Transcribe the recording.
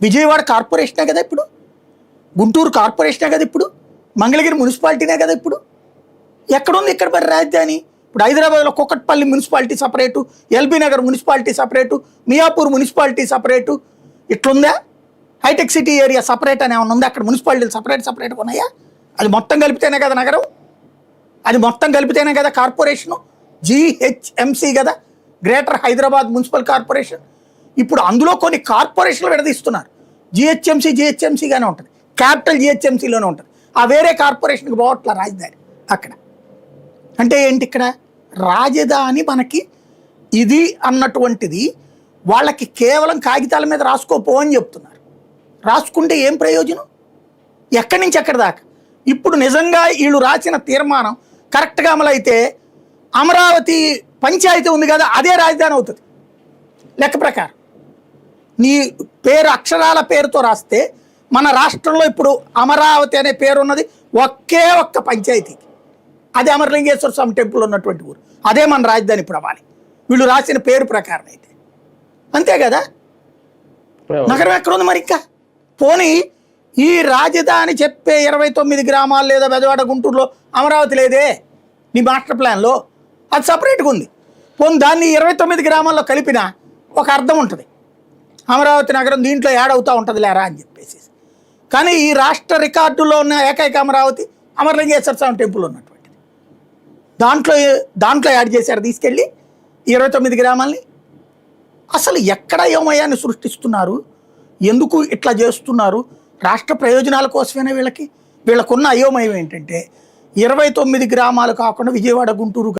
విజయవాడ కార్పొరేషనే కదా ఇప్పుడు, గుంటూరు కార్పొరేషనే కదా ఇప్పుడు, మంగళగిరి మున్సిపాలిటీనే కదా ఇప్పుడు. ఎక్కడుంది ఇక్కడ మరి రాజధాని? ఇప్పుడు హైదరాబాద్లో Kukatpally municipality separate, LB Nagar municipality separate, Miyapur municipality separate, ఇట్లుందా? హైటెక్ సిటీ ఏరియా సపరేట్ అని ఏమన్నా ఉందా? అక్కడ మున్సిపాలిటీలు సపరేట్గా ఉన్నాయా? అది మొత్తం కలిపితేనే కదా నగరం, అది మొత్తం కలిపితేనే కదా కార్పొరేషను. జిహెచ్ఎంసీ కదా, గ్రేటర్ హైదరాబాద్ మున్సిపల్ కార్పొరేషన్. ఇప్పుడు అందులో కొన్ని కార్పొరేషన్లు విడదీస్తున్నారు. జిహెచ్ఎంసీగానే ఉంటుంది, క్యాపిటల్ జిహెచ్ఎంసీలోనే ఉంటుంది. ఆ వేరే కార్పొరేషన్కి పోవట్ల రాజధాని అక్కడ. అంటే ఏంటి ఇక్కడ రాజధాని మనకి ఇది అన్నటువంటిది వాళ్ళకి కేవలం కాగితాల మీద రాసుకోపో అని చెప్తున్నారు. రాసుకుంటే ఏం ప్రయోజనం? ఎక్కడి నుంచి ఎక్కడి దాకా? ఇప్పుడు నిజంగా వీళ్ళు రాసిన తీర్మానం కరెక్ట్గా అమలైతే అమరావతి పంచాయతీ ఉంది కదా, అదే రాజధాని అవుతుంది లెక్క ప్రకారం. నీ పేరు అక్షరాల పేరుతో రాస్తే మన రాష్ట్రంలో ఇప్పుడు అమరావతి అనే పేరు ఉన్నది ఒకే ఒక్క పంచాయతీకి, అదే అమరలింగేశ్వర స్వామి టెంపుల్ ఉన్నటువంటి ఊరు. అదే మన రాజధాని ఇప్పుడు అవ్వాలి వీళ్ళు రాసిన పేరు ప్రకారం అయితే. అంతే కదా, నగరం ఎక్కడుంది మరి ఇంకా? పోనీ ఈ రాజధాని చెప్పే 29 గ్రామాలు లేదా బెజవాడ గుంటూరులో అమరావతి లేదే నీ మాస్టర్ ప్లాన్లో, అది సపరేట్గా ఉంది. పోనీ దాన్ని 29 గ్రామాల్లో కలిపినా ఒక అర్థం ఉంటుంది, అమరావతి నగరం దీంట్లో యాడ్ అవుతూ ఉంటుంది లేరా అని చెప్పేసి. కానీ ఈ రాష్ట్ర రికార్డులో ఉన్న ఏకైక అమరావతి అమరలింగేశ్వర స్వామి టెంపుల్ ఉన్నటువంటిది, దాంట్లో యాడ్ చేశారు తీసుకెళ్ళి 29 గ్రామాలని. అసలు ఎక్కడ అయోమయాన్ని సృష్టిస్తున్నారు? ఎందుకు ఇట్లా చేస్తున్నారు? రాష్ట్ర ప్రయోజనాల కోసమేనా వీళ్ళకున్న అయోమయం ఏంటంటే 29 గ్రామాలు కాకుండా విజయవాడ గుంటూరు